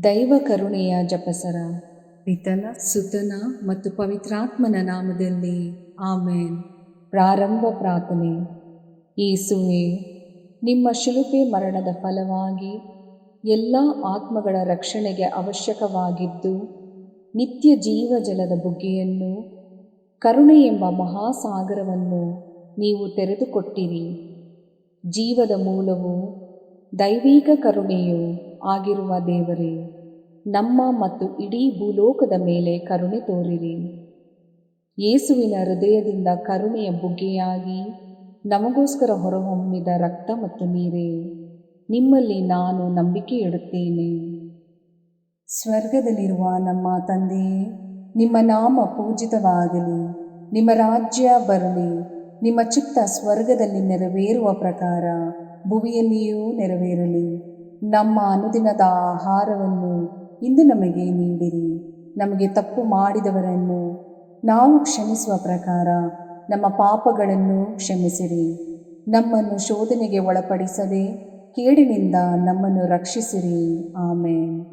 ದೈವ ಕರುಣೆಯ ಜಪಸರ. ಪಿತನ ಸುತನ ಮತ್ತು ಪವಿತ್ರಾತ್ಮನ ನಾಮದಲ್ಲಿ ಆಮೇನ್. ಪ್ರಾರಂಭ ಪ್ರಾರ್ಥನೆ. ಯೇಸುವೆ, ನಿಮ್ಮ ಶಿಲುಬೆ ಮರಣದ ಫಲವಾಗಿ ಎಲ್ಲ ಆತ್ಮಗಳ ರಕ್ಷಣೆಗೆ ಅವಶ್ಯಕವಾಗಿದ್ದು ನಿತ್ಯ ಜೀವಜಲದ ಬುಗ್ಗೆಯನ್ನು, ಕರುಣೆ ಎಂಬ ಮಹಾಸಾಗರವನ್ನು ನೀವು ತೆರೆದುಕೊಟ್ಟಿರಿ. ಜೀವದ ಮೂಲವು ದೈವಿಕ ಕರುಣೆಯೂ ಆಗಿರುವ ದೇವರೇ, ನಮ್ಮ ಮತ್ತು ಇಡೀ ಭೂಲೋಕದ ಮೇಲೆ ಕರುಣೆ ತೋರಿರಿ. ಯೇಸುವಿನ ಹೃದಯದಿಂದ ಕರುಣೆಯ ಬುಗ್ಗೆಯಾಗಿ ನಮಗೋಸ್ಕರ ಹೊರಹೊಮ್ಮಿದ ರಕ್ತ ಮತ್ತು ನೀರೇ, ನಿಮ್ಮಲ್ಲಿ ನಾನು ನಂಬಿಕೆ ಇಡುತ್ತೇನೆ. ಸ್ವರ್ಗದಲ್ಲಿರುವ ನಮ್ಮ ತಂದೆಯೇ, ನಿಮ್ಮ ನಾಮ ಪೂಜಿತವಾಗಲಿ, ನಿಮ್ಮ ರಾಜ್ಯ ಬರಲಿ, ನಿಮ್ಮ ಚಿತ್ತ ಸ್ವರ್ಗದಲ್ಲಿ ನೆರವೇರುವ ಪ್ರಕಾರ ಭುವಿಯಲ್ಲಿಯೂ ನೆರವೇರಲಿ. ನಮ್ಮ ಅನುದಿನದ ಆಹಾರವನ್ನು ಇಂದು ನಮಗೆ ನೀಡಿರಿ. ನಮಗೆ ತಪ್ಪು ಮಾಡಿದವರನ್ನು ನಾವು ಕ್ಷಮಿಸುವ ಪ್ರಕಾರ ನಮ್ಮ ಪಾಪಗಳನ್ನು ಕ್ಷಮಿಸಿರಿ. ನಮ್ಮನ್ನು ಶೋಧನೆಗೆ ಒಳಪಡಿಸದೆ ಕೇಡಿನಿಂದ ನಮ್ಮನ್ನು ರಕ್ಷಿಸಿರಿ. ಆಮೇನ್.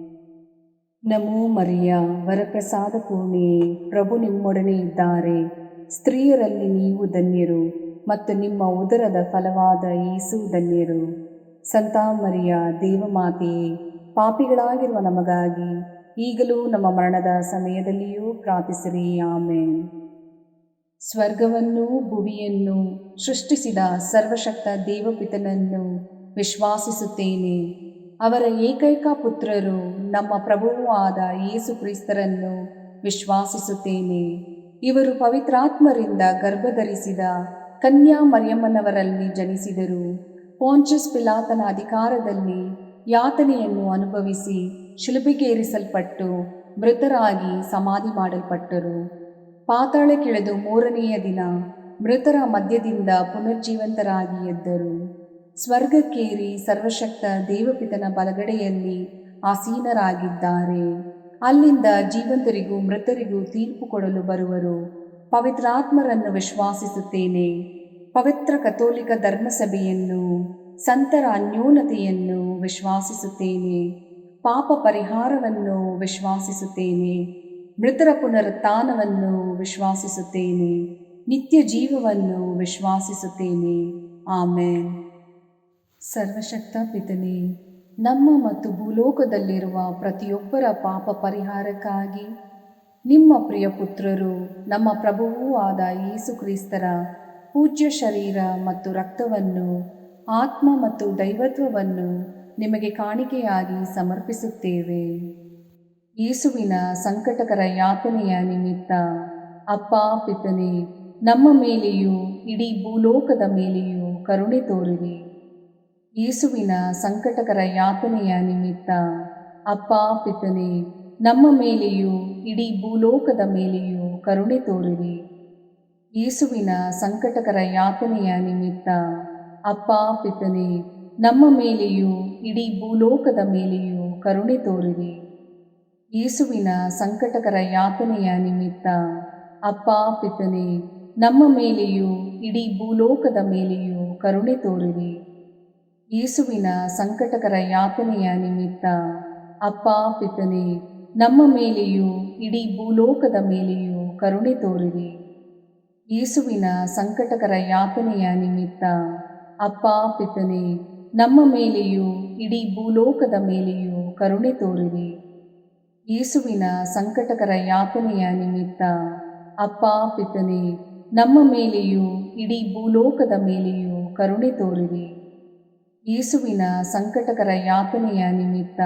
ನಮೋ ಮರಿಯ, ವರಪ್ರಸಾದ ಪೂರ್ಣಿಯೇ, ಪ್ರಭು ನಿಮ್ಮೊಡನೆ ಇದ್ದಾರೆ. ಸ್ತ್ರೀಯರಲ್ಲಿ ನೀವು ಧನ್ಯರು ಮತ್ತು ನಿಮ್ಮ ಉದರದ ಫಲವಾದ ಯೇಸು ಧನ್ಯರು. ಸಂತ ಮರಿಯ, ದೇವಮಾತೆಯೇ, ಪಾಪಿಗಳಾಗಿರುವ ನಮಗಾಗಿ ಈಗಲೂ ನಮ್ಮ ಮರಣದ ಸಮಯದಲ್ಲಿಯೂ ಪ್ರಾರ್ಥಿಸಿರಿ. ಆಮೇನ್. ಸ್ವರ್ಗವನ್ನು ಭುವಿಯನ್ನು ಸೃಷ್ಟಿಸಿದ ಸರ್ವಶಕ್ತ ದೇವಪಿತನನ್ನು ವಿಶ್ವಾಸಿಸುತ್ತೇನೆ. ಅವರ ಏಕೈಕ ಪುತ್ರರು ನಮ್ಮ ಪ್ರಭುವೂ ಆದ ಯೇಸು ಕ್ರಿಸ್ತರನ್ನು ವಿಶ್ವಾಸಿಸುತ್ತೇನೆ. ಇವರು ಪವಿತ್ರಾತ್ಮರಿಂದ ಗರ್ಭಧರಿಸಿದ ಕನ್ಯಾ ಮರಿಯಮ್ಮನವರಲ್ಲಿ ಜನಿಸಿದರು. ಪೋಂಚಸ್ ಪಿಲಾತನ ಅಧಿಕಾರದಲ್ಲಿ ಯಾತನೆಯನ್ನು ಅನುಭವಿಸಿ ಶಿಲುಬೆಗೇರಿಸಲ್ಪಟ್ಟು ಮೃತರಾಗಿ ಸಮಾಧಿ ಮಾಡಲ್ಪಟ್ಟರು. ಪಾತಾಳಕ್ಕಿಳಿದು ಮೂರನೆಯ ದಿನ ಮೃತರ ಮಧ್ಯದಿಂದ ಪುನರ್ಜೀವಂತರಾಗಿ ಎದ್ದರು. ಸ್ವರ್ಗಕ್ಕೇರಿ ಸರ್ವಶಕ್ತ ದೇವಪಿತನ ಬಲಗಡೆಯಲ್ಲಿ ಆಸೀನರಾಗಿದ್ದಾರೆ. ಅಲ್ಲಿಂದ ಜೀವಂತರಿಗೂ ಮೃತರಿಗೂ ತೀರ್ಪು ಕೊಡಲು ಬರುವರು. ಪವಿತ್ರಾತ್ಮರನ್ನು ವಿಶ್ವಾಸಿಸುತ್ತೇನೆ. ಪವಿತ್ರ ಕಥೋಲಿಕ ಧರ್ಮಸಭೆಯನ್ನು, ಸಂತರ ಅನ್ಯೋನ್ಯತೆಯನ್ನು ವಿಶ್ವಾಸಿಸುತ್ತೇನೆ. ಪಾಪ ಪರಿಹಾರವನ್ನು ವಿಶ್ವಾಸಿಸುತ್ತೇನೆ. ಮೃತರ ಪುನರುತ್ಥಾನವನ್ನು ವಿಶ್ವಾಸಿಸುತ್ತೇನೆ. ನಿತ್ಯ ಜೀವವನ್ನು ವಿಶ್ವಾಸಿಸುತ್ತೇನೆ. ಆಮೇನ್. ಸರ್ವಶಕ್ತ ಪಿತನೇ, ನಮ್ಮ ಮತ್ತು ಭೂಲೋಕದಲ್ಲಿರುವ ಪ್ರತಿಯೊಬ್ಬರ ಪಾಪ ಪರಿಹಾರಕ್ಕಾಗಿ ನಿಮ್ಮ ಪ್ರಿಯ ಪುತ್ರರು, ನಮ್ಮ ಪ್ರಭುವೂ ಆದ ಯೇಸು ಕ್ರಿಸ್ತರ ಪೂಜ್ಯ ಶರೀರ ಮತ್ತು ರಕ್ತವನ್ನು, ಆತ್ಮ ಮತ್ತು ದೈವತ್ವವನ್ನು ನಿಮಗೆ ಕಾಣಿಕೆಯಾಗಿ ಸಮರ್ಪಿಸುತ್ತೇವೆ. ಯೇಸುವಿನ ಸಂಕಟಕರ ಯಾತನೆಯ ನಿಮಿತ್ತ ಅಪ್ಪ ಪಿತನೇ, ನಮ್ಮ ಮೇಲೆಯೂ ಇಡೀ ಭೂಲೋಕದ ಮೇಲೆಯೂ ಕರುಣೆ ತೋರಿರಿ. ಯೇಸುವಿನ ಸಂಕಟಕರ ಯಾತನೆಯ ನಿಮಿತ್ತ ಅಪ್ಪ ಪಿತನೇ, ನಮ್ಮ ಮೇಲೆಯೂ ಇಡೀ ಭೂಲೋಕದ ಮೇಲೆಯೂ ಕರುಣೆ ತೋರಿರಿ. ಯೇಸುವಿನ ಸಂಕಟಕರ ಯಾತನೆಯ ನಿಮಿತ್ತ ಅಪ್ಪ ಪಿತನೇ, ನಮ್ಮ ಮೇಲೆಯೂ ಇಡೀ ಭೂಲೋಕದ ಮೇಲೆಯೂ ಕರುಣೆ ತೋರಿರಿ. ಯೇಸುವಿನ ಸಂಕಟಕರ ಯಾತನೆಯ ನಿಮಿತ್ತ ಅಪ್ಪ ಪಿತನೇ, ನಮ್ಮ ಮೇಲೆಯೂ ಇಡೀ ಭೂಲೋಕದ ಮೇಲೆಯೂ ಕರುಣೆ ತೋರಿರಿ. ಯೇಸುವಿನ ಸಂಕಟಕರ ಯಾತನೆಯ ನಿಮಿತ್ತ ಅಪ್ಪ ಪಿತನೇ, ನಮ್ಮ ಮೇಲೆಯೂ ಇಡೀ ಭೂಲೋಕದ ಮೇಲೆಯೂ ಕರುಣೆ ತೋರಿರಿ. ಯೇಸುವಿನ ಸಂಕಟಕರ ಯಾತನೆಯ ನಿಮಿತ್ತ ಅಪ್ಪ ಪಿತನೇ, ನಮ್ಮ ಮೇಲೆಯೂ ಇಡೀ ಭೂಲೋಕದ ಮೇಲೆಯೂ ಕರುಣೆ ತೋರಿರಿ. ಯೇಸುವಿನ ಸಂಕಟಕರ ಯಾತನೆಯ ನಿಮಿತ್ತ ಅಪ್ಪ ಪಿತನೇ, ನಮ್ಮ ಮೇಲೆಯೂ ಇಡೀ ಭೂಲೋಕದ ಮೇಲೆಯೂ ಕರುಣೆ ತೋರಿರಿ. ಯೇಸುವಿನ ಸಂಕಟಕರ ಯಾತನೆಯ ನಿಮಿತ್ತ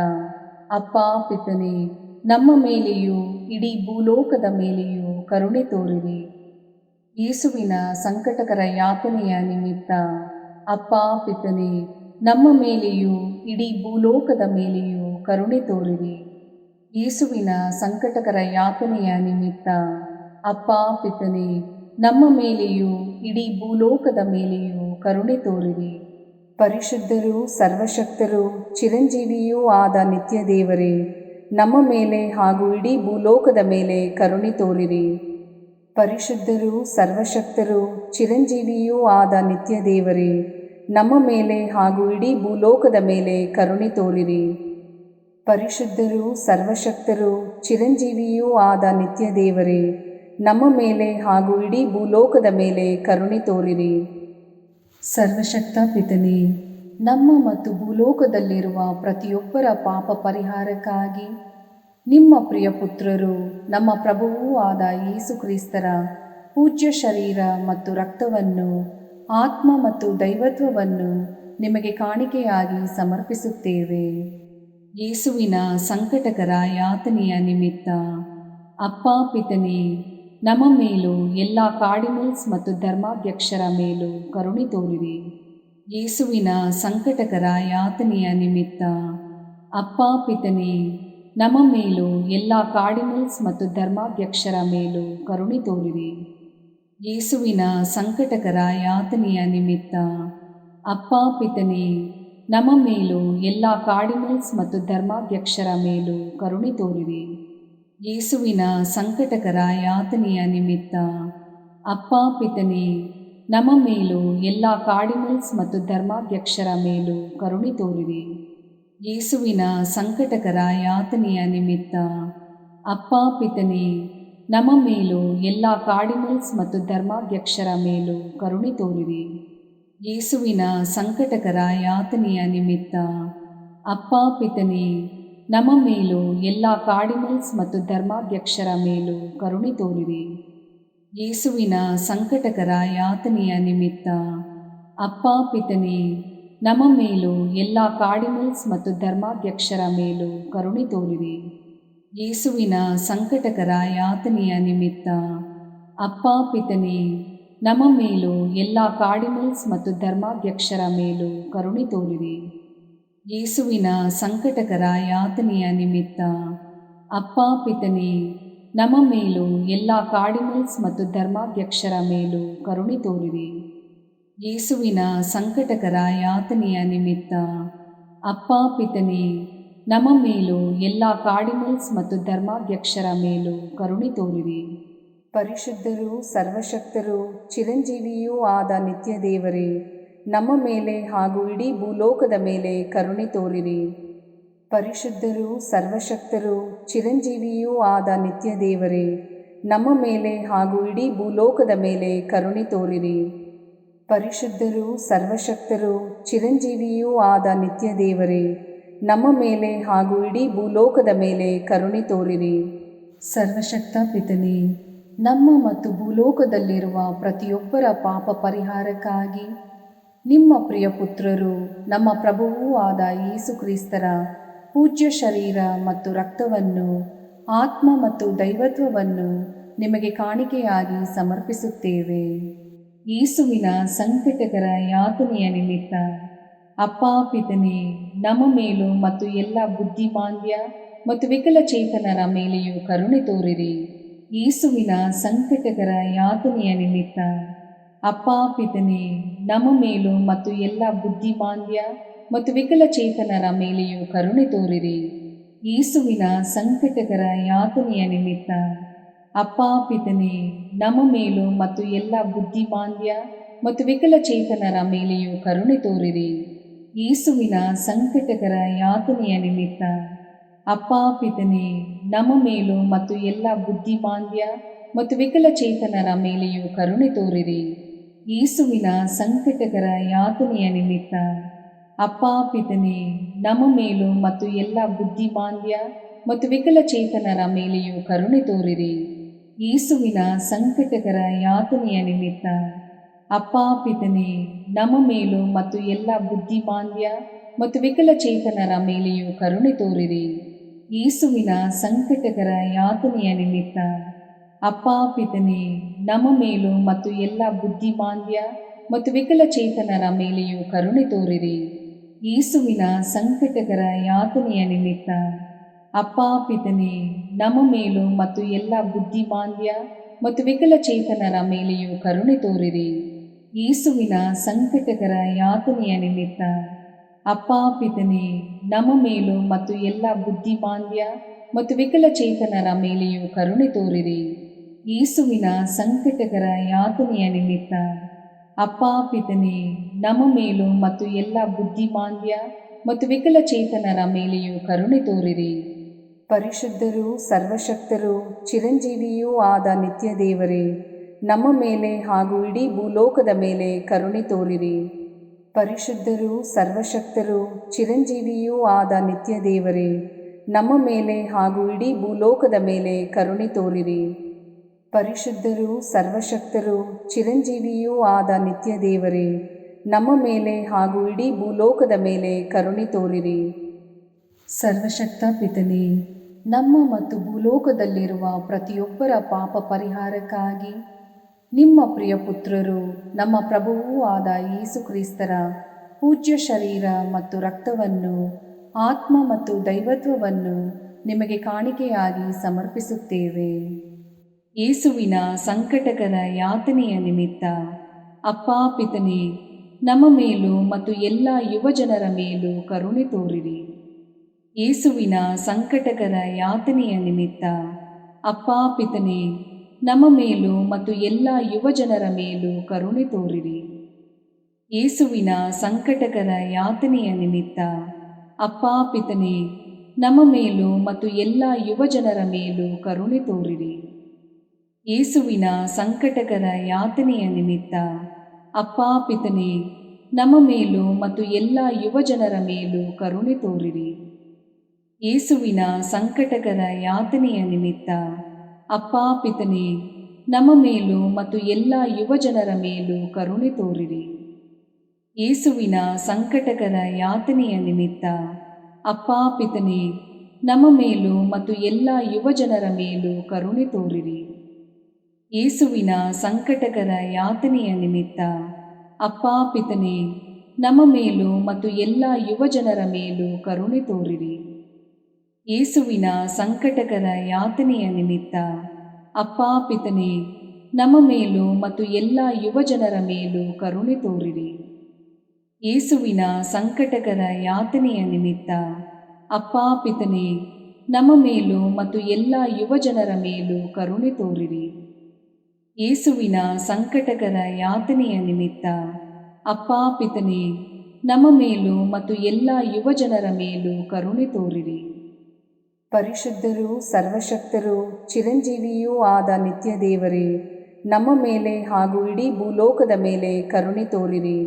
ಅಪ್ಪ ಪಿತನೇ, ನಮ್ಮ ಮೇಲೆಯೂ ಇಡೀ ಭೂಲೋಕದ ಮೇಲೆಯೂ ಕರುಣೆ ತೋರಿರಿ. ಯೇಸುವಿನ ಸಂಕಟಕರ ಯಾತನೆಯ ನಿಮಿತ್ತ ಅಪ್ಪ ಪಿತನೇ, ನಮ್ಮ ಮೇಲೆಯೂ ಇಡೀ ಭೂಲೋಕದ ಮೇಲೆಯೂ ಕರುಣೆ ತೋರಿರಿ. ಯೇಸುವಿನ ಸಂಕಟಕರ ಯಾತನೆಯ ನಿಮಿತ್ತ ಅಪ್ಪ ಪಿತನೇ, ನಮ್ಮ ಮೇಲೆಯೂ ಇಡೀ ಭೂಲೋಕದ ಮೇಲೆಯೂ ಕರುಣೆ ತೋರಿರಿ. ಪರಿಶುದ್ಧರೂ ಸರ್ವಶಕ್ತರೂ ಚಿರಂಜೀವಿಯೂ ಆದ ನಿತ್ಯ ದೇವರೇ, ನಮ್ಮ ಮೇಲೆ ಹಾಗೂ ಇಡೀ ಭೂಲೋಕದ ಮೇಲೆ ಕರುಣೆ ತೋರಿರಿ. ಪರಿಶುದ್ಧರೂ ಸರ್ವಶಕ್ತರೂ ಚಿರಂಜೀವಿಯೂ ಆದ ನಿತ್ಯ ದೇವರೇ, ನಮ್ಮ ಮೇಲೆ ಹಾಗೂ ಇಡೀ ಭೂಲೋಕದ ಮೇಲೆ ಕರುಣೆ ತೋರಿರಿ. ಪರಿಶುದ್ಧರೂ ಸರ್ವಶಕ್ತರೂ ಚಿರಂಜೀವಿಯೂ ಆದ ನಿತ್ಯ ದೇವರೇ, ನಮ್ಮ ಮೇಲೆ ಹಾಗೂ ಇಡೀ ಭೂಲೋಕದ ಮೇಲೆ ಕರುಣೆ ತೋರಿರಿ. ಸರ್ವಶಕ್ತ ಪಿತನೇ, ನಮ್ಮ ಮತ್ತು ಭೂಲೋಕದಲ್ಲಿರುವ ಪ್ರತಿಯೊಬ್ಬರ ಪಾಪ ಪರಿಹಾರಕ್ಕಾಗಿ ನಿಮ್ಮ ಪ್ರಿಯ ಪುತ್ರರು ನಮ್ಮ ಪ್ರಭುವೂ ಆದ ಯೇಸು ಕ್ರಿಸ್ತರ ಪೂಜ್ಯ ಶರೀರ ಮತ್ತು ರಕ್ತವನ್ನು, ಆತ್ಮ ಮತ್ತು ದೈವತ್ವವನ್ನು ನಿಮಗೆ ಕಾಣಿಕೆಯಾಗಿ ಸಮರ್ಪಿಸುತ್ತೇವೆ. ಯೇಸುವಿನ ಸಂಕಟಕರ ಯಾತನೆಯ ನಿಮಿತ್ತ ಅಪ್ಪ ಪಿತನೇ, ನಮ್ಮ ಮೇಲೂ ಎಲ್ಲ ಕಾರ್ಡಿನಲ್ಸ್ ಮತ್ತು ಧರ್ಮಾಧ್ಯಕ್ಷರ ಮೇಲೂ ಕರುಣೆ ತೋರಿರಿ. ಯೇಸುವಿನ ಸಂಕಟಕರ ಯಾತನೆಯ ನಿಮಿತ್ತ ಅಪ್ಪ ಪಿತನೇ, ನಮ್ಮ ಮೇಲೂ ಎಲ್ಲ ಕಾರ್ಡಿನಲ್ಸ್ ಮತ್ತು ಧರ್ಮಾಧ್ಯಕ್ಷರ ಮೇಲೂ ಕರುಣೆ ತೋರಿರಿ. ಯೇಸುವಿನ ಸಂಕಟಕರ ಯಾತನೆಯ ನಿಮಿತ್ತ ಅಪ್ಪ ಪಿತನೇ, ನಮ್ಮ ಮೇಲೂ ಎಲ್ಲ ಕಾರ್ಡಿನಲ್ಸ್ ಮತ್ತು ಧರ್ಮಾಧ್ಯಕ್ಷರ ಮೇಲೂ ಕರುಣೆ ತೋರಿರಿ. ಯೇಸುವಿನ ಸಂಕಟಕರ ಯಾತನೆಯ ನಿಮಿತ್ತ ಅಪ್ಪ ಪಿತನೇ, ನಮ್ಮ ಮೇಲೂ ಎಲ್ಲ ಕಾರ್ಡಿನಲ್ಸ್ ಮತ್ತು ಧರ್ಮಾಧ್ಯಕ್ಷರ ಮೇಲೂ ಕರುಣೆ ತೋರಿರಿ. ಯೇಸುವಿನ ಸಂಕಟಕರ ಯಾತನೆಯ ನಿಮಿತ್ತ ಅಪ್ಪ ಪಿತನೇ, ನಮ್ಮ ಮೇಲೂ ಎಲ್ಲ ಕಾರ್ಡಿನಲ್ಸ್ ಮತ್ತು ಧರ್ಮಾಧ್ಯಕ್ಷರ ಮೇಲೂ ಕರುಣೆ ತೋರಿರಿ. ಯೇಸುವಿನ ಸಂಕಟಕರ ಯಾತನೆಯ ನಿಮಿತ್ತ ಅಪ್ಪ ಪಿತನೇ, ನಮ್ಮ ಮೇಲೂ ಎಲ್ಲ ಕಾರ್ಡಿನಲ್ಸ್ ಮತ್ತು ಧರ್ಮಾಧ್ಯಕ್ಷರ ಮೇಲೂ ಕರುಣೆ ತೋರಿರಿ. ಯೇಸುವಿನ ಸಂಕಟಕರ ಯಾತನೆಯ ನಿಮಿತ್ತ ಅಪ್ಪ ಪಿತನೇ, ನಮ್ಮ ಮೇಲೂ ಎಲ್ಲ ಕಾರ್ಡಿನಲ್ಸ್ ಮತ್ತು ಧರ್ಮಾಧ್ಯಕ್ಷರ ಮೇಲೂ ಕರುಣೆ ತೋರಿರಿ. ಯೇಸುವಿನ ಸಂಕಟಕರ ಯಾತನೆಯ ನಿಮಿತ್ತ ಅಪ್ಪ ಪಿತನೇ, ನಮ್ಮ ಮೇಲೂ ಎಲ್ಲ ಕಾರ್ಡಿನಲ್ಸ್ ಮತ್ತು ಧರ್ಮಾಧ್ಯಕ್ಷರ ಮೇಲೂ ಕರುಣೆ ತೋರಿರಿ. ಯೇಸುವಿನ ಸಂಕಟಕರ ಯಾತನೆಯ ನಿಮಿತ್ತ ಅಪ್ಪ ಪಿತನೇ, ನಮ್ಮ ಮೇಲೂ ಎಲ್ಲ ಕಾರ್ಡಿನಲ್ಸ್ ಮತ್ತು ಧರ್ಮಾಧ್ಯಕ್ಷರ ಮೇಲೂ ಕರುಣೆ ತೋರಿರಿ. ಯೇಸುವಿನ ಸಂಕಟಕರ ಯಾತನೆಯ ನಿಮಿತ್ತ ಅಪ್ಪ ಪಿತನೇ, ನಮ್ಮ ಮೇಲೂ ಎಲ್ಲ ಕಾರ್ಡಿನಲ್ಸ್ ಮತ್ತು ಧರ್ಮಾಧ್ಯಕ್ಷರ ಮೇಲೂ ಕರುಣೆ ತೋರಿರಿ. ಪರಿಶುದ್ಧರೂ ಸರ್ವಶಕ್ತರೂ ಚಿರಂಜೀವಿಯೂ ಆದ ನಿತ್ಯ ದೇವರೇ, ನಮ್ಮ ಮೇಲೆ ಹಾಗೂ ಇಡೀ ಭೂಲೋಕದ ಮೇಲೆ ಕರುಣೆ ತೋರಿರಿ. ಪರಿಶುದ್ಧರೂ ಸರ್ವಶಕ್ತರೂ ಚಿರಂಜೀವಿಯೂ ಆದ ನಿತ್ಯ ದೇವರೇ, ನಮ್ಮ ಮೇಲೆ ಹಾಗೂ ಇಡೀ ಭೂಲೋಕದ ಮೇಲೆ ಕರುಣೆ ತೋರಿರಿ. ಪರಿಶುದ್ಧರೂ ಸರ್ವಶಕ್ತರೂ ಚಿರಂಜೀವಿಯೂ ಆದ ನಿತ್ಯ ದೇವರೇ, ನಮ್ಮ ಮೇಲೆ ಹಾಗೂ ಇಡೀ ಭೂಲೋಕದ ಮೇಲೆ ಕರುಣೆ ತೋರಿರಿ. ಸರ್ವಶಕ್ತ ಪಿತನೇ, ನಮ್ಮ ಮತ್ತು ಭೂಲೋಕದಲ್ಲಿರುವ ಪ್ರತಿಯೊಬ್ಬರ ಪಾಪ ಪರಿಹಾರಕ್ಕಾಗಿ ನಿಮ್ಮ ಪ್ರಿಯ ಪುತ್ರರು ನಮ್ಮ ಪ್ರಭುವೂ ಆದ ಯೇಸು ಕ್ರಿಸ್ತರ ಪೂಜ್ಯ ಶರೀರ ಮತ್ತು ರಕ್ತವನ್ನು, ಆತ್ಮ ಮತ್ತು ದೈವತ್ವವನ್ನು ನಿಮಗೆ ಕಾಣಿಕೆಯಾಗಿ ಸಮರ್ಪಿಸುತ್ತೇವೆ. ಯೇಸುವಿನ ಸಂಕಟಕರ ಯಾತನೆಯ ನಿಮಿತ್ತ ಅಪ್ಪ ಪಿತನೇ, ನಮ್ಮ ಮೇಲೂ ಮತ್ತು ಎಲ್ಲ ಬುದ್ಧಿಮಾಂದ್ಯ ಮತ್ತು ವಿಕಲಚೇತನರ ಮೇಲೆಯೂ ಕರುಣೆ ತೋರಿರಿ. ಯೇಸುವಿನ ಸಂಕಟಕರ ಯಾತನೆಯ ನಿಮಿತ್ತ ಅಪ್ಪ ಪಿತನೇ, ನಮ್ಮ ಮೇಲೂ ಮತ್ತು ಎಲ್ಲ ಬುದ್ಧಿಮಾಂದ್ಯ ಮತ್ತು ವಿಕಲಚೇತನರ ಮೇಲೆಯೂ ಕರುಣೆ ತೋರಿರಿ. ಯೇಸುವಿನ ಸಂಕಟಕರ ಯಾತನೆಯ ನಿಮಿತ್ತ ಅಪ್ಪ ಪಿತನೇ, ನಮ್ಮ ಮೇಲೂ ಮತ್ತು ಎಲ್ಲ ಬುದ್ಧಿಮಾಂದ್ಯ ಮತ್ತು ವಿಕಲಚೇತನರ ಮೇಲೆಯೂ ಕರುಣೆ ತೋರಿರಿ. ಯೇಸುವಿನ ಸಂಕಟಕರ ಯಾತನೆಯ ನಿಮಿತ್ತ ಅಪ್ಪ ಪಿತನೇ, ನಮ್ಮ ಮೇಲೂ ಮತ್ತು ಎಲ್ಲ ಬುದ್ಧಿಮಾಂದ್ಯ ಮತ್ತು ವಿಕಲಚೇತನರ ಮೇಲೆಯೂ ಕರುಣೆ ತೋರಿರಿ. ಯೇಸುವಿನ ಸಂಕಟಕರ ಯಾತನೆಯ ನಿಮಿತ್ತ ಅಪ್ಪ ಪಿತನೇ, ನಮ್ಮ ಮೇಲೂ ಮತ್ತು ಎಲ್ಲ ಬುದ್ಧಿಮಾಂದ್ಯ ಮತ್ತು ವಿಕಲಚೇತನರ ಮೇಲೆಯೂ ಕರುಣೆ ತೋರಿರಿ. ಯೇಸುವಿನ ಸಂಕಟಕರ ಯಾತನೆಯ ನಿಮಿತ್ತ ಅಪ್ಪ ಪಿತನೇ, ನಮ್ಮ ಮೇಲೂ ಮತ್ತು ಎಲ್ಲ ಬುದ್ಧಿಮಾಂದ್ಯ ಮತ್ತು ವಿಕಲಚೇತನರ ಮೇಲೆಯೂ ಕರುಣೆ ತೋರಿರಿ. ಯೇಸುವಿನ ಸಂಕಟಕರ ಯಾತನೆಯ ನಿಮಿತ್ತ ಅಪ್ಪ ಪಿತನೇ, ನಮ್ಮ ಮೇಲೂ ಮತ್ತು ಎಲ್ಲ ಬುದ್ಧಿಮಾಂದ್ಯ ಮತ್ತು ವಿಕಲಚೇತನರ ಮೇಲೆಯೂ ಕರುಣೆ ತೋರಿರಿ. ಯೇಸುವಿನ ಸಂಕಟಕರ ಯಾತನೆಯ ನಿಮಿತ್ತ ಅಪ್ಪ ಪಿತನೇ, ನಮ್ಮ ಮೇಲೂ ಮತ್ತು ಎಲ್ಲ ಬುದ್ಧಿಮಾಂದ್ಯ ಮತ್ತು ವಿಕಲಚೇತನರ ಮೇಲೆಯೂ ಕರುಣೆ ತೋರಿರಿ. ಯೇಸುವಿನ ಸಂಕಟಕರ ಯಾತನೆಯ ನಿಮಿತ್ತ ಅಪ್ಪ ಪಿತನೇ, ನಮ್ಮ ಮೇಲೂ ಮತ್ತು ಎಲ್ಲ ಬುದ್ಧಿಮಾಂದ್ಯ ಮತ್ತು ವಿಕಲಚೇತನರ ಮೇಲೆಯೂ ಕರುಣೆ ತೋರಿರಿ. ಯೇಸುವಿನ ಸಂಕಟಕರ ಯಾತನೆಯ ನಿಮಿತ್ತ ಅಪ್ಪ ಪಿತನೇ, ನಮ್ಮ ಮೇಲೂ ಮತ್ತು ಎಲ್ಲ ಬುದ್ಧಿಮಾಂದ್ಯ ಮತ್ತು ವಿಕಲಚೇತನರ ಮೇಲೆಯೂ ಕರುಣೆ ತೋರಿರಿ. ಪರಿಶುದ್ಧರೂ ಸರ್ವಶಕ್ತರೂ ಚಿರಂಜೀವಿಯೂ ಆದ ನಿತ್ಯ ದೇವರೇ, ನಮ್ಮ ಮೇಲೆ ಹಾಗೂ ಇಡೀ ಭೂಲೋಕದ ಮೇಲೆ ಕರುಣೆ ತೋರಿರಿ. ಪರಿಶುದ್ಧರೂ ಸರ್ವಶಕ್ತರೂ ಚಿರಂಜೀವಿಯೂ ಆದ ನಿತ್ಯ ದೇವರೇ, ನಮ್ಮ ಮೇಲೆ ಹಾಗೂ ಇಡೀ ಭೂಲೋಕದ ಮೇಲೆ ಕರುಣೆ ತೋರಿರಿ. ಪರಿಶುದ್ಧರೂ ಸರ್ವಶಕ್ತರೂ ಚಿರಂಜೀವಿಯೂ ಆದ ನಿತ್ಯ ದೇವರೇ, ನಮ್ಮ ಮೇಲೆ ಹಾಗೂ ಇಡೀ ಭೂಲೋಕದ ಮೇಲೆ ಕರುಣೆ ತೋರಿರಿ. ಸರ್ವಶಕ್ತ ಪಿತನೇ, ನಮ್ಮ ಮತ್ತು ಭೂಲೋಕದಲ್ಲಿರುವ ಪ್ರತಿಯೊಬ್ಬರ ಪಾಪ ಪರಿಹಾರಕ್ಕಾಗಿ ನಿಮ್ಮ ಪ್ರಿಯ ಪುತ್ರರು, ನಮ್ಮ ಪ್ರಭುವೂ ಆದ ಯೇಸು ಕ್ರಿಸ್ತರ ಪೂಜ್ಯ ಶರೀರ ಮತ್ತು ರಕ್ತವನ್ನು, ಆತ್ಮ ಮತ್ತು ದೈವತ್ವವನ್ನು ನಿಮಗೆ ಕಾಣಿಕೆಯಾಗಿ ಸಮರ್ಪಿಸುತ್ತೇವೆ. ಯೇಸುವಿನ ಸಂಕಟಕರ ಯಾತನೆಯ ನಿಮಿತ್ತ ಅಪ್ಪಾ ಪಿತನೇ, ನಮ್ಮ ಮೇಲೂ ಮತ್ತು ಎಲ್ಲ ಯುವಜನರ ಮೇಲೂ ಕರುಣೆ ತೋರಿರಿ. ಯೇಸುವಿನ ಸಂಕಟಕರ ಯಾತನೆಯ ನಿಮಿತ್ತ ಅಪ್ಪಾ ಪಿತನೇ, ನಮ್ಮ ಮೇಲೂ ಮತ್ತು ಎಲ್ಲ ಯುವಜನರ ಮೇಲೂ ಕರುಣೆ ತೋರಿರಿ. ಯೇಸುವಿನ ಸಂಕಟಕರ ಯಾತನೆಯ ನಿಮಿತ್ತ ಅಪ್ಪಾ ಪಿತನೇ, ನಮ್ಮ ಮೇಲೂ ಮತ್ತು ಎಲ್ಲ ಯುವಜನರ ಮೇಲೂ ಕರುಣೆ ತೋರಿರಿ. ಯೇಸುವಿನ ಸಂಕಟಕರ ಯಾತನೆಯ ನಿಮಿತ್ತ ಅಪ್ಪಾ ಪಿತನೇ, ನಮ್ಮ ಮೇಲೂ ಮತ್ತು ಎಲ್ಲ ಯುವಜನರ ಮೇಲೂ ಕರುಣೆ ತೋರಿರಿ. ಯೇಸುವಿನ ಸಂಕಟಕರ ಯಾತನೆಯ ನಿಮಿತ್ತ ಅಪ್ಪಾ ಪಿತನೇ, ನಮ್ಮ ಮೇಲೂ ಮತ್ತು ಎಲ್ಲ ಯುವಜನರ ಮೇಲೂ ಕರುಣೆ ತೋರಿರಿ. ಯೇಸುವಿನ ಸಂಕಟಕರ ಯಾತನೆಯ ನಿಮಿತ್ತ ಅಪ್ಪಾ ಪಿತನೇ, ನಮ್ಮ ಮೇಲೂ ಮತ್ತು ಎಲ್ಲ ಯುವಜನರ ಮೇಲೂ ಕರುಣೆ ತೋರಿರಿ. ಯೇಸುವಿನ ಸಂಕಟಕರ ಯಾತನೆಯ ನಿಮಿತ್ತ ಅಪ್ಪಾ ಪಿತನೇ, ನಮ್ಮ ಮೇಲೂ ಮತ್ತು ಎಲ್ಲ ಯುವಜನರ ಮೇಲೂ ಕರುಣೆ ತೋರಿರಿ. ಯೇಸುವಿನ ಸಂಕಟಕರ ಯಾತನೆಯ ನಿಮಿತ್ತ ಅಪ್ಪಾ ಪಿತನೇ, ನಮ್ಮ ಮೇಲೂ ಮತ್ತು ಎಲ್ಲ ಯುವಜನರ ಮೇಲೂ ಕರುಣೆ ತೋರಿರಿ. ಯೇಸುವಿನ ಸಂಕಟಕರ ಯಾತನೆಯ ನಿಮಿತ್ತ ಅಪ್ಪಾ ಪಿತನೇ, ನಮ್ಮ ಮೇಲೂ ಮತ್ತು ಎಲ್ಲ ಯುವಜನರ ಮೇಲೂ ಕರುಣೆ ತೋರಿರಿ. ಯೇಸುವಿನ ಸಂಕಟಕರ ಯಾತನೆಯ ನಿಮಿತ್ತ ಅಪ್ಪಾ ಪಿತನೇ, ನಮ್ಮ ಮೇಲೂ ಮತ್ತು ಎಲ್ಲ ಯುವಜನರ ಮೇಲೂ ಕರುಣೆ ತೋರಿರಿ. ಪರಿಶುದ್ಧರೂ ಸರ್ವಶಕ್ತರೂ ಚಿರಂಜೀವಿಯೂ ಆದ ನಿತ್ಯ ದೇವರೇ, ನಮ್ಮ ಮೇಲೆ ಹಾಗೂ ಇಡೀ ಭೂಲೋಕದ ಮೇಲೆ ಕರುಣೆ ತೋರಿರಿ.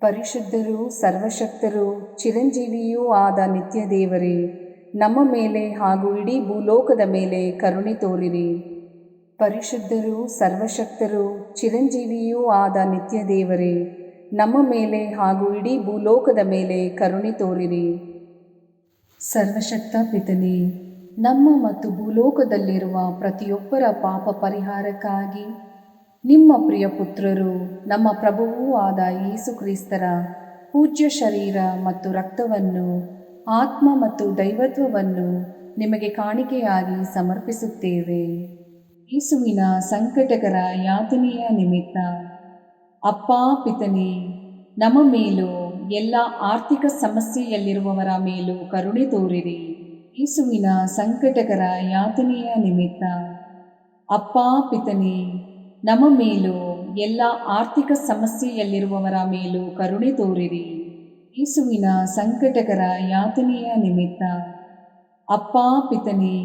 ಪರಿಶುದ್ಧರೂ ಸರ್ವಶಕ್ತರೂ ಚಿರಂಜೀವಿಯೂ ಆದ ನಿತ್ಯ ದೇವರೇ, ನಮ್ಮ ಮೇಲೆ ಹಾಗೂ ಇಡೀ ಭೂಲೋಕದ ಮೇಲೆ ಕರುಣೆ ತೋರಿರಿ. ಪರಿಶುದ್ಧರೂ ಸರ್ವಶಕ್ತರೂ ಚಿರಂಜೀವಿಯೂ ಆದ ನಿತ್ಯ ದೇವರೇ, ನಮ್ಮ ಮೇಲೆ ಹಾಗೂ ಇಡೀ ಭೂಲೋಕದ ಮೇಲೆ ಕರುಣೆ ತೋರಿರಿ. ಸರ್ವಶಕ್ತ ಪಿತನೇ, ನಮ್ಮ ಮತ್ತು ಭೂಲೋಕದಲ್ಲಿರುವ ಪ್ರತಿಯೊಬ್ಬರ ಪಾಪ ಪರಿಹಾರಕ್ಕಾಗಿ ನಿಮ್ಮ ಪ್ರಿಯ ಪುತ್ರರು, ನಮ್ಮ ಪ್ರಭುವೂ ಆದ ಯೇಸು ಕ್ರಿಸ್ತರ ಪೂಜ್ಯ ಶರೀರ ಮತ್ತು ರಕ್ತವನ್ನು, ಆತ್ಮ ಮತ್ತು ದೈವತ್ವವನ್ನು ನಿಮಗೆ ಕಾಣಿಕೆಯಾಗಿ ಸಮರ್ಪಿಸುತ್ತೇವೆ. ಯೇಸುವಿನ ಸಂಕಟಕರ ಯಾತನೆಯ ನಿಮಿತ್ತ ಅಪ್ಪಾ ಪಿತನೇ, ನಮ್ಮ ಮೇಲೂ ಎಲ್ಲ ಆರ್ಥಿಕ ಸಮಸ್ಯೆಯಲ್ಲಿರುವವರ ಮೇಲೂ ಕರುಣೆ ತೋರಿರಿ. ಯೇಸುವಿನ ಸಂಕಟಕರ ಯಾತನೆಯ ನಿಮಿತ್ತ ಅಪ್ಪಾ ಪಿತನೇ, ನಮ್ಮ ಮೇಲೂ ಎಲ್ಲ ಆರ್ಥಿಕ ಸಮಸ್ಯೆಯಲ್ಲಿರುವವರ ಮೇಲೂ ಕರುಣೆ ತೋರಿರಿ. ಯೇಸುವಿನ ಸಂಕಟಕರ ಯಾತನೆಯ ನಿಮಿತ್ತ ಅಪ್ಪಾ ಪಿತನೇ,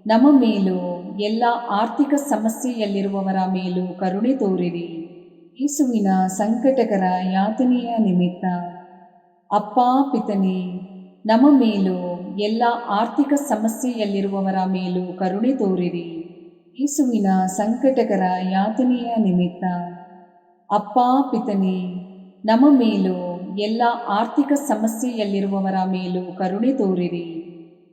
ನಮ್ಮ ಮೇಲೂ ಎಲ್ಲ ಆರ್ಥಿಕ ಸಮಸ್ಯೆಯಲ್ಲಿರುವವರ ಮೇಲೂ ಕರುಣೆ ತೋರಿರಿ. ಯೇಸುವಿನ ಸಂಕಟಕರ ಯಾತನೆಯ ನಿಮಿತ್ತ ಅಪ್ಪಾ ಪಿತನೇ, ನಮ್ಮ ಮೇಲೂ ಎಲ್ಲ ಆರ್ಥಿಕ ಸಮಸ್ಯೆಯಲ್ಲಿರುವವರ ಮೇಲೂ ಕರುಣೆ ತೋರಿರಿ. ಯೇಸುವಿನ ಸಂಕಟಕರ ಯಾತನೆಯ ನಿಮಿತ್ತ ಅಪ್ಪಾ ಪಿತನೇ, ನಮ್ಮ ಮೇಲೂ ಎಲ್ಲ ಆರ್ಥಿಕ ಸಮಸ್ಯೆಯಲ್ಲಿರುವವರ ಮೇಲೂ ಕರುಣೆ ತೋರಿರಿ.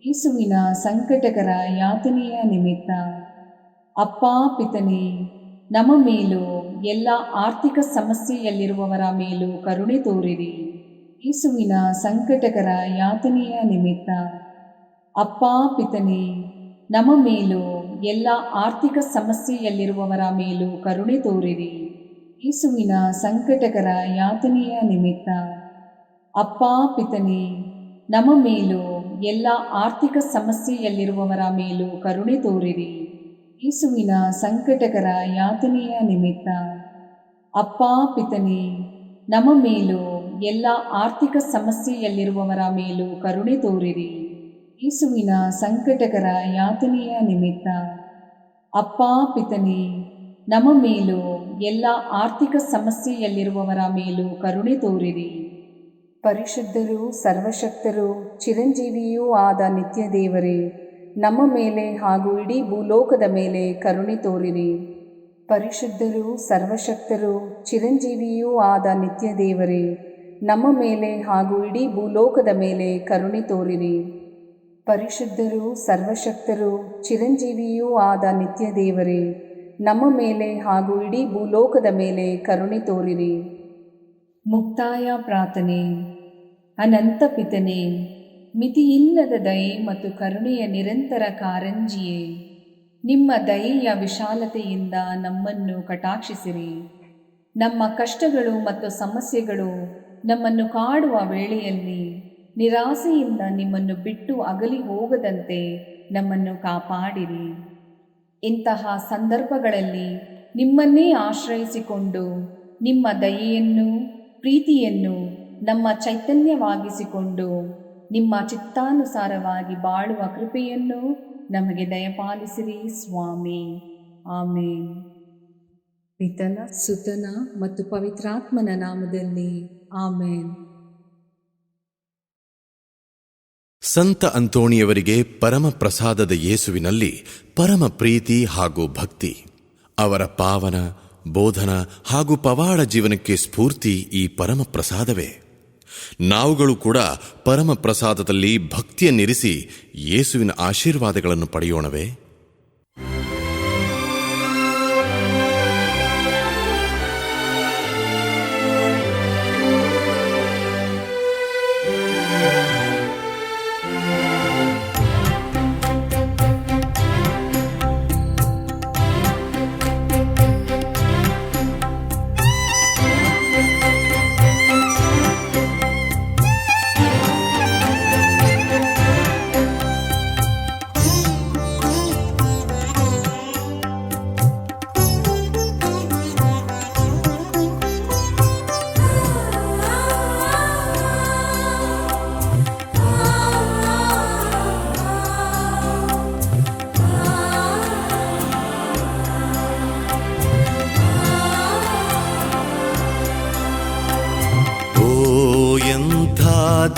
ಯೇಸುವಿನ ಸಂಕಟಕರ ಯಾತನೆಯ ನಿಮಿತ್ತ ಅಪ್ಪಾ ಪಿತನೇ, ನಮ್ಮ ಮೇಲೂ ಎಲ್ಲ ಆರ್ಥಿಕ ಸಮಸ್ಯೆಯಲ್ಲಿರುವವರ ಮೇಲೂ ಕರುಣೆ ತೋರಿರಿ. ಯೇಸುವಿನ ಸಂಕಟಕರ ಯಾತನೆಯ ನಿಮಿತ್ತ ಅಪ್ಪಾ ಪಿತನೇ, ನಮ್ಮ ಮೇಲೂ ಎಲ್ಲ ಆರ್ಥಿಕ ಸಮಸ್ಯೆಯಲ್ಲಿರುವವರ ಮೇಲೂ ಕರುಣೆ ತೋರಿರಿ. ಯೇಸುವಿನ ಸಂಕಟಕರ ಯಾತನೆಯ ನಿಮಿತ್ತ ಅಪ್ಪಾ ಪಿತನೇ, ನಮ್ಮ ಮೇಲೂ ಎಲ್ಲ ಆರ್ಥಿಕ ಸಮಸ್ಯೆಯಲ್ಲಿರುವವರ ಮೇಲೂ ಕರುಣೆ ತೋರಿರಿ. ಯೇಸುವಿನ ಸಂಕಟಕರ ಯಾತನೆಯ ನಿಮಿತ್ತ ಅಪ್ಪಾ ಪಿತನೇ, ನಮ್ಮ ಮೇಲೂ ಎಲ್ಲ ಆರ್ಥಿಕ ಸಮಸ್ಯೆಯಲ್ಲಿರುವವರ ಮೇಲೂ ಕರುಣೆ ತೋರಿರಿ. ಯೇಸುವಿನ ಸಂಕಟಕರ ಯಾತನೆಯ ನಿಮಿತ್ತ ಅಪ್ಪ ಪಿತನೇ, ನಮ್ಮ ಮೇಲೂ ಎಲ್ಲ ಆರ್ಥಿಕ ಸಮಸ್ಯೆಯಲ್ಲಿರುವವರ ಮೇಲೂ ಕರುಣೆ ತೋರಿರಿ. ಪರಿಶುದ್ಧರೂ ಸರ್ವಶಕ್ತರೂ ಚಿರಂಜೀವಿಯೂ ಆದ ನಿತ್ಯ ದೇವರೇ, ನಮ್ಮ ಮೇಲೆ ಹಾಗೂ ಇಡೀ ಭೂಲೋಕದ ಮೇಲೆ ಕರುಣೆ ತೋರಿರಿ. ಪರಿಶುದ್ಧರೂ ಸರ್ವಶಕ್ತರೂ ಚಿರಂಜೀವಿಯೂ ಆದ ನಿತ್ಯ ದೇವರೇ, ನಮ್ಮ ಮೇಲೆ ಹಾಗೂ ಇಡೀ ಭೂಲೋಕದ ಮೇಲೆ ಕರುಣೆ ತೋರಿರಿ. ಪರಿಶುದ್ಧರೂ ಸರ್ವಶಕ್ತರೂ ಚಿರಂಜೀವಿಯೂ ಆದ ನಿತ್ಯ ದೇವರೇ, ನಮ್ಮ ಮೇಲೆ ಹಾಗೂ ಇಡೀ ಭೂಲೋಕದ ಮೇಲೆ ಕರುಣೆ ತೋರಿರಿ. ಮುಕ್ತಾಯ ಪ್ರಾರ್ಥನೆ. ಅನಂತ ಪಿತನೇ, ಮಿತಿಯಿಲ್ಲದ ದಯೆ ಮತ್ತು ಕರುಣೆಯ ನಿರಂತರ ಕಾರಂಜಿಯೇ, ನಿಮ್ಮ ದಯೆಯ ವಿಶಾಲತೆಯಿಂದ ನಮ್ಮನ್ನು ಕಟಾಕ್ಷಿಸಿರಿ. ನಮ್ಮ ಕಷ್ಟಗಳು ಮತ್ತು ಸಮಸ್ಯೆಗಳು ನಮ್ಮನ್ನು ಕಾಡುವ ವೇಳೆಯಲ್ಲಿ ನಿರಾಸೆಯಿಂದ ನಿಮ್ಮನ್ನು ಬಿಟ್ಟು ಅಗಲಿ ಹೋಗದಂತೆ ನಮ್ಮನ್ನು ಕಾಪಾಡಿರಿ. ಇಂತಹ ಸಂದರ್ಭಗಳಲ್ಲಿ ನಿಮ್ಮನ್ನೇ ಆಶ್ರಯಿಸಿಕೊಂಡು ನಿಮ್ಮ ದಯೆಯನ್ನು ಪ್ರೀತಿಯನ್ನು ನಮ್ಮ ಚೈತನ್ಯವಾಗಿಸಿಕೊಂಡು ನಿಮ್ಮ ಚಿತ್ತಾನುಸಾರವಾಗಿ ಬಾಳುವ ಕೃಪೆಯನ್ನು ನಮಗೆ ದಯಪಾಲಿಸಿರಿ ಸ್ವಾಮಿ. ಆಮೇನ್. ಪಿತನ ಸುತನ ಮತ್ತು ಪವಿತ್ರಾತ್ಮನ ನಾಮದಲ್ಲಿ ಆಮೇನ್. ಸಂತ ಅಂತೋಣಿಯವರಿಗೆ ಪರಮ ಪ್ರಸಾದದ ಯೇಸುವಿನಲ್ಲಿ ಪರಮ ಪ್ರೀತಿ ಹಾಗೂ ಭಕ್ತಿ. ಅವರ ಪಾವನ ಬೋಧನ ಹಾಗೂ ಪವಾಡ ಜೀವನಕ್ಕೆ ಸ್ಫೂರ್ತಿ ಈ ಪರಮ ಪ್ರಸಾದವೇ. ನಾವುಗಳು ಕೂಡ ಪರಮ ಪ್ರಸಾದದಲ್ಲಿ ಭಕ್ತಿಯನ್ನಿರಿಸಿ ಯೇಸುವಿನ ಆಶೀರ್ವಾದಗಳನ್ನು ಪಡೆಯೋಣವೇ?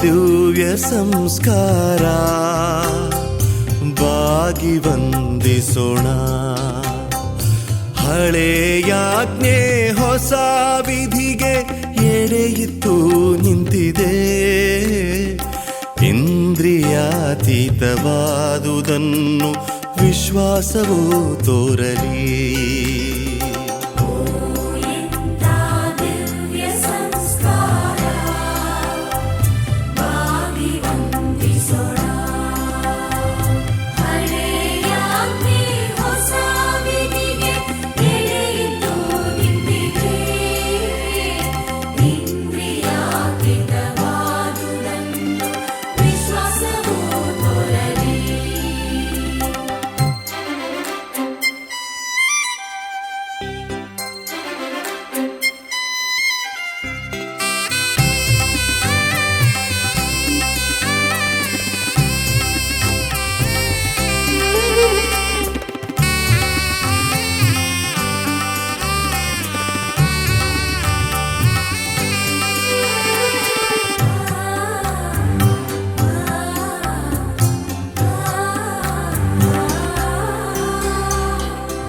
ದಿವ್ಯ ಸಂಸ್ಕಾರ ಬಾಗಿ ವಂದಿಸೋಣ. ಹಳೆಯಾಜ್ಞೆ ಹೊಸ ವಿಧಿಗೆ ಎಡೆಯಿತ್ತು ನಿಂತಿದೆ. ಇಂದ್ರಿಯಾತೀತವಾದುದನ್ನು ವಿಶ್ವಾಸವೂ ತೋರಲಿ.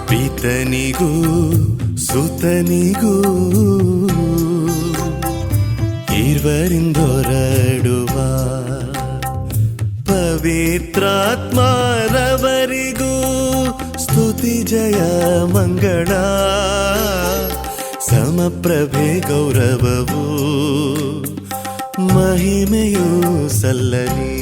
ಪಿತನಿಗೂ ಸುತನಿಗೂ ಇರುವರಿಂದೊರಡುವ ಪವಿತ್ರಾತ್ಮರವರಿಗೂ ಸ್ತುತಿ ಜಯ ಮಂಗಳ. ಸಮಪ್ರಭೆ ಗೌರವವು ಮಹಿಮೆಯೂ ಸಲ್ಲಲಿ.